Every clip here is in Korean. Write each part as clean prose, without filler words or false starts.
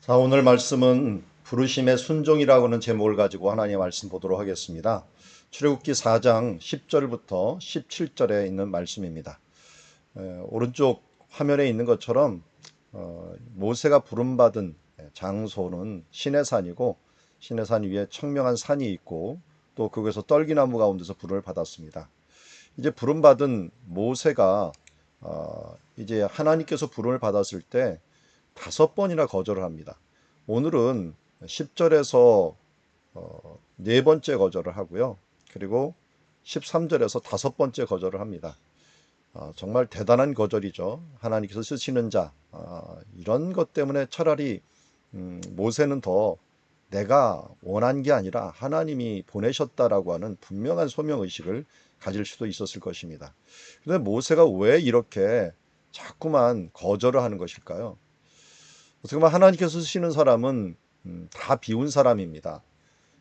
자, 오늘 말씀은 부르심의 순종이라고 하는 제목을 가지고 하나님의 말씀 보도록 하겠습니다. 출애굽기 4장 10절부터 17절에 있는 말씀입니다. 오른쪽 화면에 있는 것처럼 모세가 부름받은 장소는 시내산이고, 시내산 위에 청명한 산이 있고, 또 그곳에서 떨기나무 가운데서 불을 받았습니다. 이제 부름받은 모세가 이제 하나님께서 부름을 받았을 때 5번이나 거절을 합니다. 오늘은 10절에서 네 번째 거절을 하고요. 그리고 13절에서 5번째 거절을 합니다. 정말 대단한 거절이죠. 하나님께서 쓰시는 자, 이런 것 때문에 차라리 모세는 더 내가 원한 게 아니라 하나님이 보내셨다라고 하는 분명한 소명의식을 가질 수도 있었을 것입니다. 그런데 모세가 왜 이렇게 자꾸만 거절을 하는 것일까요? 어떻게 보면 하나님께서 쓰시는 사람은 다 비운 사람입니다.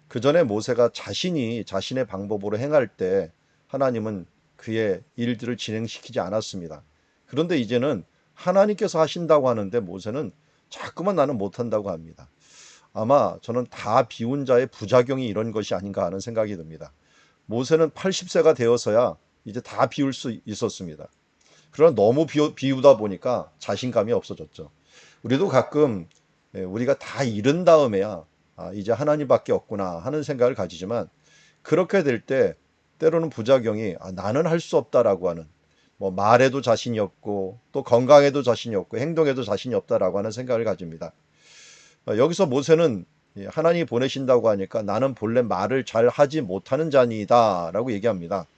그 전에 모세가 자신이 자신의 방법으로 행할 때 하나님은 그의 일들을 진행시키지 않았습니다. 그런데 이제는 하나님께서 하신다고 하는데 모세는 자꾸만 나는 못한다고 합니다. 아마 저는 다 비운 자의 부작용이 이런 것이 아닌가 하는 생각이 듭니다. 모세는 80세가 되어서야 이제 다 비울 수 있었습니다. 그러나 너무 비우다 보니까 자신감이 없어졌죠. 우리도 가끔 우리가 다 잃은 다음에야 이제 하나님밖에 없구나 하는 생각을 가지지만, 그렇게 될 때 때로는 부작용이 나는 할 수 없다라고 하는, 뭐 말에도 자신이 없고 또 건강에도 자신이 없고 행동에도 자신이 없다라고 하는 생각을 가집니다. 여기서 모세는 하나님이 보내신다고 하니까 나는 본래 말을 잘 하지 못하는 자니이다 라고 얘기합니다.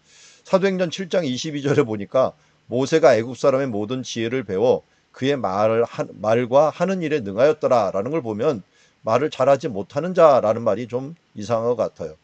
사도행전 7장 22절에 보니까 모세가 애굽 사람의 모든 지혜를 배워 그의 말과 하는 일에 능하였더라 라는 걸 보면 말을 잘하지 못하는 자라는 말이 좀 이상한 것 같아요.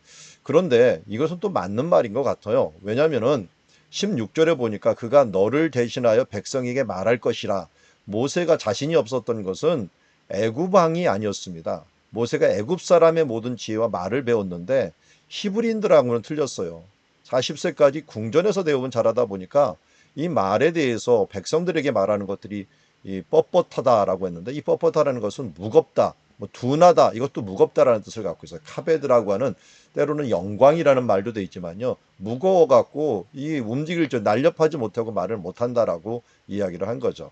그런데 이것은 또 맞는 말인 것 같아요. 왜냐하면은 16절에 보니까 그가 너를 대신하여 백성에게 말할 것이라. 모세가 자신이 없었던 것은 애굽 왕이 아니었습니다. 모세가 애굽 사람의 모든 지혜와 말을 배웠는데 히브리인들하고는 틀렸어요. 40세까지 궁전에서 배운 자라다 보니까 이 말에 대해서 백성들에게 말하는 것들이 이 뻣뻣하다라고 했는데, 이 뻣뻣하다는 것은 무겁다, 뭐 둔하다, 이것도 무겁다라는 뜻을 갖고 있어요. 카베드라고 하는, 때로는 영광이라는 말도 돼 있지만요, 무거워 갖고 이 움직일 줄 날렵하지 못하고 말을 못한다라고 이야기를 한 거죠.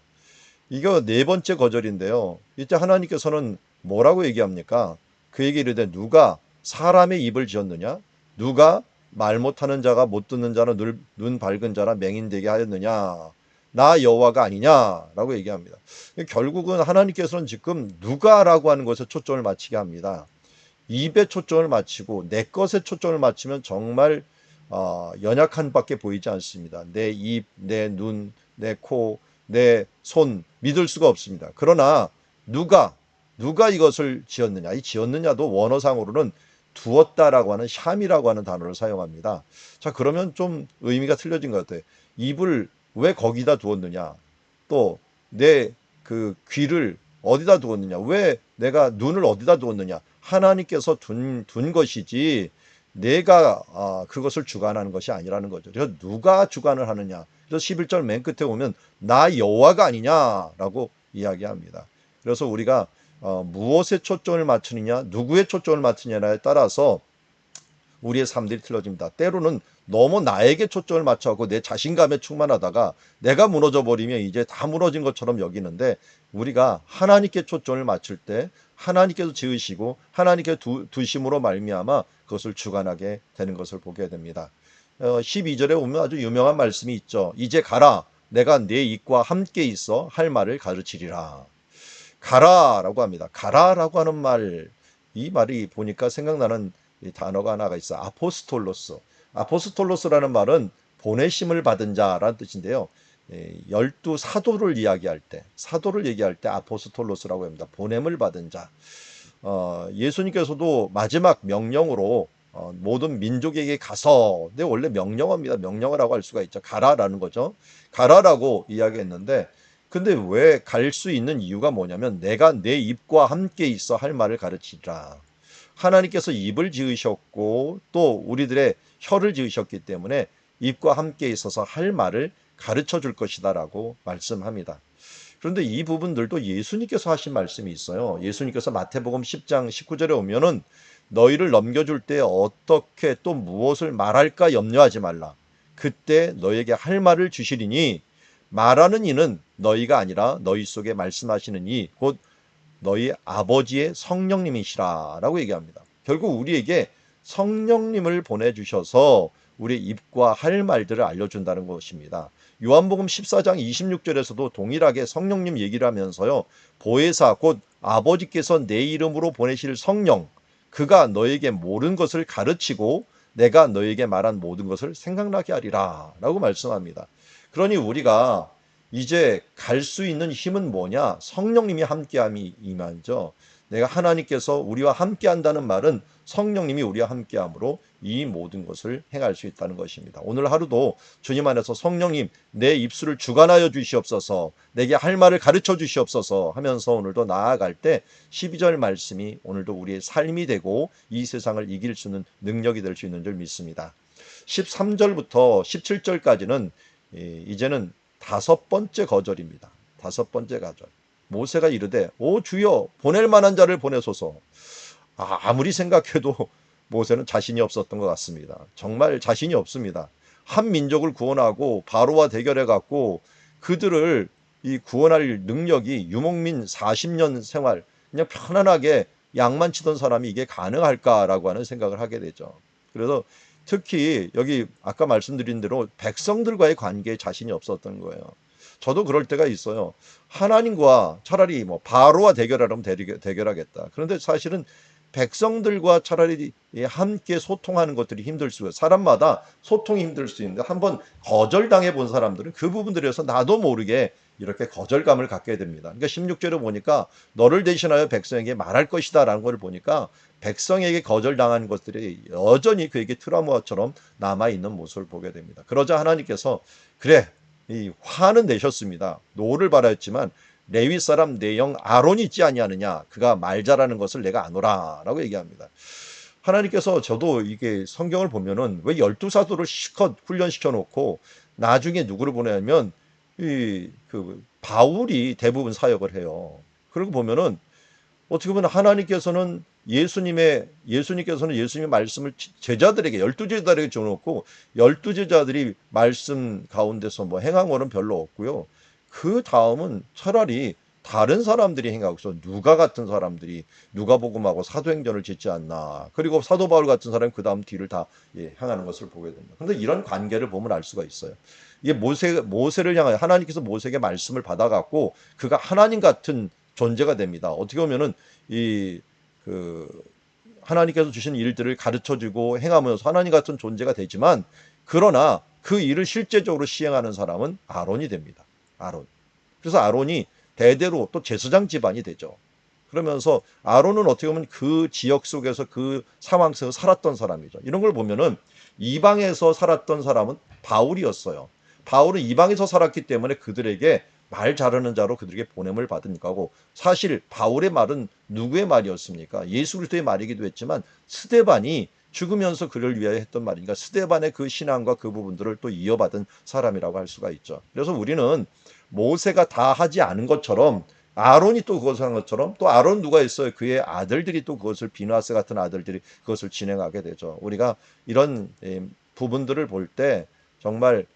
이거 네 번째 거절인데요. 이때 하나님께서는 뭐라고 얘기합니까? 그에게 이르되 누가 사람의 입을 지었느냐? 누가 말 못하는 자가 못 듣는 자는 눈 밝은 자라 맹인되게 하였느냐? 나 여호와가 아니냐라고 얘기합니다. 결국은 하나님께서는 지금 누가라고 하는 것에 초점을 맞추게 합니다. 입에 초점을 맞추고 내 것에 초점을 맞추면 정말 연약한 밖에 보이지 않습니다. 내 입, 내 눈, 내 코, 내 손 믿을 수가 없습니다. 그러나 누가 이것을 지었느냐? 이 지었느냐도 원어상으로는 두었다라고 하는 샴이라고 하는 단어를 사용합니다. 자, 그러면 좀 의미가 틀려진 것 같아요. 입을 왜 거기다 두었느냐? 또 내 그 귀를 어디다 두었느냐? 왜 내가 눈을 어디다 두었느냐? 하나님께서 둔 것이지 내가 그것을 주관하는 것이 아니라는 거죠. 그래서 누가 주관을 하느냐? 그래서 11절 맨 끝에 보면 나 여호와가 아니냐라고 이야기합니다. 그래서 우리가 무엇에 초점을 맞추느냐, 누구의 초점을 맞추느냐에 따라서 우리의 삶들이 틀어집니다. 때로는 너무 나에게 초점을 맞춰갖고 내 자신감에 충만하다가 내가 무너져 버리면 이제 다 무너진 것처럼 여기는데, 우리가 하나님께 초점을 맞출 때 하나님께서 지으시고 하나님께 두심으로 말미암아 그것을 주관하게 되는 것을 보게 됩니다. 12절에 보면 아주 유명한 말씀이 있죠. 이제 가라, 내가 네 입과 함께 있어 할 말을 가르치리라. 가라라고 합니다. 가라라고 하는 말, 이 말이 보니까 생각나는 이 단어가 하나가 있어. 아포스톨로스. 아포스톨로스라는 말은 보내심을 받은 자라는 뜻인데요. 12사도를 이야기할 때, 사도를 얘기할 때 아포스톨로스라고 합니다. 보냄을 받은 자. 예수님께서도 마지막 명령으로 모든 민족에게 가서, 근데 원래 명령어입니다. 명령어라고 할 수가 있죠. 가라라는 거죠. 가라라고 이야기했는데, 근데 왜 갈 수 있는 이유가 뭐냐면 내가 내 입과 함께 있어 할 말을 가르치라. 하나님께서 입을 지으셨고 또 우리들의 혀를 지으셨기 때문에 입과 함께 있어서 할 말을 가르쳐 줄 것이다라고 말씀합니다. 그런데 이 부분들도 예수님께서 하신 말씀이 있어요. 예수님께서 마태복음 10장 19절에 오면은 너희를 넘겨줄 때 어떻게 또 무엇을 말할까 염려하지 말라. 그때 너에게 할 말을 주시리니 말하는 이는 너희가 아니라 너희 속에 말씀하시는 이 곧 너희 아버지의 성령님이시라 라고 얘기합니다. 결국 우리에게 성령님을 보내주셔서 우리의 입과 할 말들을 알려준다는 것입니다. 요한복음 14장 26절에서도 동일하게 성령님 얘기를 하면서요. 보혜사 곧 아버지께서 내 이름으로 보내실 성령 그가 너에게 모든 것을 가르치고 내가 너에게 말한 모든 것을 생각나게 하리라 라고 말씀합니다. 그러니 우리가 이제 갈 수 있는 힘은 뭐냐? 성령님이 함께함이 이만죠. 내가 하나님께서 우리와 함께한다는 말은 성령님이 우리와 함께함으로 이 모든 것을 행할 수 있다는 것입니다. 오늘 하루도 주님 안에서 성령님 내 입술을 주관하여 주시옵소서, 내게 할 말을 가르쳐 주시옵소서 하면서 오늘도 나아갈 때 12절 말씀이 오늘도 우리의 삶이 되고 이 세상을 이길 수 있는 능력이 될 수 있는 줄 믿습니다. 13절부터 17절까지는 이제는 다섯 번째 거절입니다. 다섯 번째 거절. 모세가 이르되 오 주여 보낼 만한 자를 보내소서. 아무리 생각해도 모세는 자신이 없었던 것 같습니다. 정말 자신이 없습니다. 한 민족을 구원하고 바로와 대결해 갖고 그들을 이 구원할 능력이 유목민 40년 생활 그냥 편안하게 양만 치던 사람이 이게 가능할까라고 하는 생각을 하게 되죠. 그래서 특히 여기 아까 말씀드린 대로 백성들과의 관계에 자신이 없었던 거예요. 저도 그럴 때가 있어요. 하나님과 차라리 뭐 바로와 대결하려면 대결하겠다. 그런데 사실은 백성들과 차라리 함께 소통하는 것들이 힘들 수 있어요. 사람마다 소통이 힘들 수 있는데 한번 거절당해 본 사람들은 그 부분들에서 나도 모르게 이렇게 거절감을 갖게 됩니다. 그러니까 16절에 보니까 너를 대신하여 백성에게 말할 것이다 라는 걸 보니까 백성에게 거절당한 것들이 여전히 그에게 트라우마처럼 남아있는 모습을 보게 됩니다. 그러자 하나님께서 그래 이 화는 내셨습니다. 노를 바라였지만 레위 사람 내 영 아론이 있지 아니하느냐 그가 말 잘하는 것을 내가 아노라 라고 얘기합니다. 하나님께서 저도 이게 성경을 보면은 왜 12사도를 실컷 훈련시켜 놓고 나중에 누구를 보내냐면 그 바울이 대부분 사역을 해요. 그리고 보면은 어떻게 보면 하나님께서는 예수님께서는 예수님의 말씀을 제자들에게 12제자들에게 줘놓고 12제자들이 말씀 가운데서 뭐 행한 거는 별로 없고요. 그 다음은 차라리 다른 사람들이 행하고서 누가 같은 사람들이 누가복음하고 사도행전을 짓지 않나. 그리고 사도 바울 같은 사람이 그 다음 뒤를 다 향하는 것을 보게 됩니다. 그런데 이런 관계를 보면 알 수가 있어요. 이게 모세를 향하여 하나님께서 모세에게 말씀을 받아갖고 그가 하나님 같은 존재가 됩니다. 어떻게 보면은 그 하나님께서 주신 일들을 가르쳐주고 행하면서 하나님 같은 존재가 되지만 그러나 그 일을 실제적으로 시행하는 사람은 아론이 됩니다. 아론. 그래서 아론이 대대로 또 제사장 집안이 되죠. 그러면서 아론은 어떻게 보면 그 지역 속에서 그 상황 속에서 살았던 사람이죠. 이런 걸 보면은 이방에서 살았던 사람은 바울이었어요. 바울은 이방에서 살았기 때문에 그들에게 말 잘하는 자로 그들에게 보냄을 받은 거고 사실 바울의 말은 누구의 말이었습니까? 예수 그리스도의 말이기도 했지만 스데반이 죽으면서 그를 위하여 했던 말이니까 스데반의 그 신앙과 그 부분들을 또 이어받은 사람이라고 할 수가 있죠. 그래서 우리는 모세가 다 하지 않은 것처럼 아론이 또 그것을 한 것처럼 또 아론 누가 있어요? 그의 아들들이 또 그것을 비누아스 같은 아들들이 그것을 진행하게 되죠. 우리가 이런 부분들을 볼 때 정말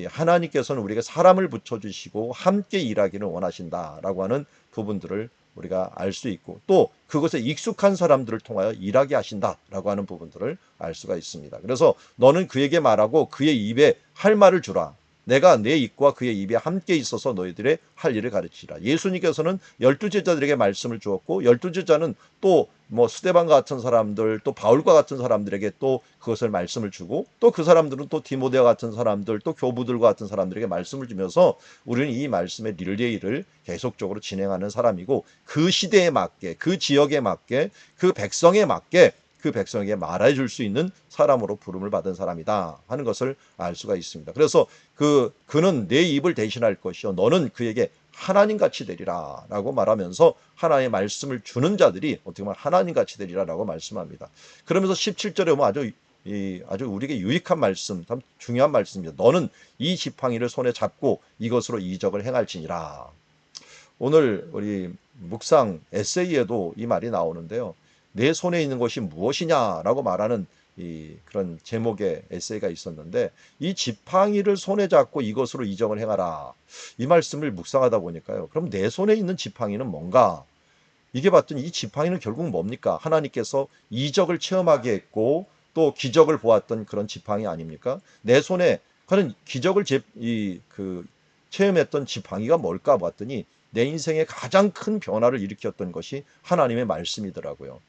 하나님께서는 우리에게 사람을 붙여주시고 함께 일하기를 원하신다라고 하는 부분들을 우리가 알 수 있고 또 그것에 익숙한 사람들을 통하여 일하게 하신다라고 하는 부분들을 알 수가 있습니다. 그래서 너는 그에게 말하고 그의 입에 할 말을 주라. 내가 내 입과 그의 입에 함께 있어서 너희들의 할 일을 가르치라. 예수님께서는 12제자들에게 말씀을 주었고 12제자는 또 뭐 스데반 같은 사람들 또 바울과 같은 사람들에게 또 그것을 말씀을 주고 또 그 사람들은 또 디모데와 같은 사람들 또 교부들과 같은 사람들에게 말씀을 주면서 우리는 이 말씀의 릴레이를 계속적으로 진행하는 사람이고 그 시대에 맞게 그 지역에 맞게 그 백성에 맞게 그 백성에게 말해줄 수 있는 사람으로 부름을 받은 사람이다 하는 것을 알 수가 있습니다. 그래서 그는 내 입을 대신할 것이요 너는 그에게 하나님같이 되리라 라고 말하면서 하나님의 말씀을 주는 자들이 어떻게 보면 하나님같이 되리라 라고 말씀합니다. 그러면서 17절에 보면 아주 우리에게 유익한 말씀, 참 중요한 말씀입니다. 너는 이 지팡이를 손에 잡고 이것으로 이적을 행할지니라. 오늘 우리 묵상 에세이에도 이 말이 나오는데요. 내 손에 있는 것이 무엇이냐라고 말하는 그런 제목의 에세이가 있었는데, 이 지팡이를 손에 잡고 이것으로 이적을 행하라. 이 말씀을 묵상하다 보니까요. 그럼 내 손에 있는 지팡이는 뭔가? 이게 봤더니 이 지팡이는 결국 뭡니까? 하나님께서 이적을 체험하게 했고 또 기적을 보았던 그런 지팡이 아닙니까? 내 손에 그런 기적을 체험했던 지팡이가 뭘까 봤더니 내 인생에 가장 큰 변화를 일으켰던 것이 하나님의 말씀이더라고요.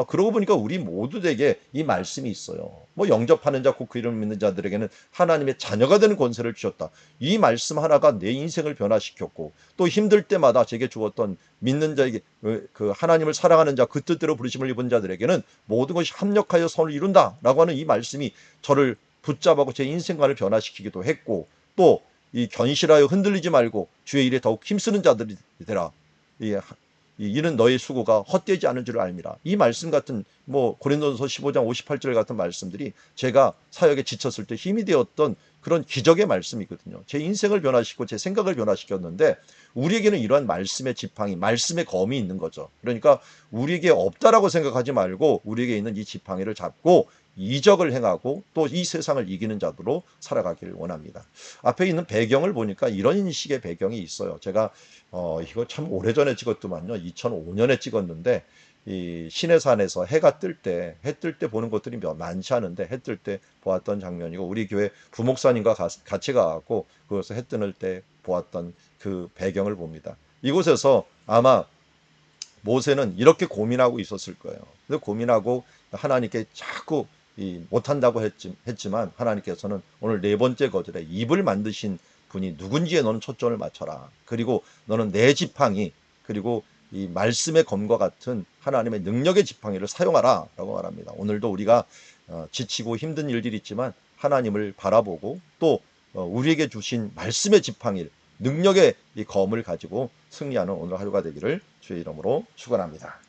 그러고 보니까 우리 모두에게 이 말씀이 있어요. 뭐 영접하는 자, 곧 그 이름을 믿는 자들에게는 하나님의 자녀가 되는 권세를 주셨다. 이 말씀 하나가 내 인생을 변화시켰고, 또 힘들 때마다 제게 주었던 믿는 자에게 그 하나님을 사랑하는 자, 그 뜻대로 부르심을 입은 자들에게는 모든 것이 합력하여 선을 이룬다라고 하는 이 말씀이 저를 붙잡고 제 인생관을 변화시키기도 했고, 또 이 견실하여 흔들리지 말고 주의 일에 더욱 힘쓰는 자들이 되라. 이는 너의 수고가 헛되지 않은 줄 알미라. 이 말씀 같은 뭐 고린도전서 15장 58절 같은 말씀들이 제가 사역에 지쳤을 때 힘이 되었던 그런 기적의 말씀이거든요. 제 인생을 변화시키고 제 생각을 변화시켰는데, 우리에게는 이러한 말씀의 지팡이, 말씀의 검이 있는 거죠. 그러니까 우리에게 없다라고 생각하지 말고 우리에게 있는 이 지팡이를 잡고 이적을 행하고 또 이 세상을 이기는 자들로 살아가기를 원합니다. 앞에 있는 배경을 보니까 이런 식의 배경이 있어요. 제가 이거 참 오래전에 찍었더만요. 2005년에 찍었는데, 이 시내산에서 해가 뜰 때, 해 뜰 때 보는 것들이 많지 않은데, 해 뜰 때 보았던 장면이고, 우리 교회 부목사님과 같이 가갖고 그것을 해 뜨는 때 보았던 그 배경을 봅니다. 이곳에서 아마 모세는 이렇게 고민하고 있었을 거예요. 근데 고민하고 하나님께 자꾸 못한다고 했지만 하나님께서는 오늘 네 번째 거절에 입을 만드신 분이 누군지에 너는 초점을 맞춰라. 그리고 너는 내 지팡이, 그리고 이 말씀의 검과 같은 하나님의 능력의 지팡이를 사용하라 라고 말합니다. 오늘도 우리가 지치고 힘든 일들이 있지만 하나님을 바라보고 또 우리에게 주신 말씀의 지팡이, 능력의 이 검을 가지고 승리하는 오늘 하루가 되기를 주의 이름으로 축원합니다.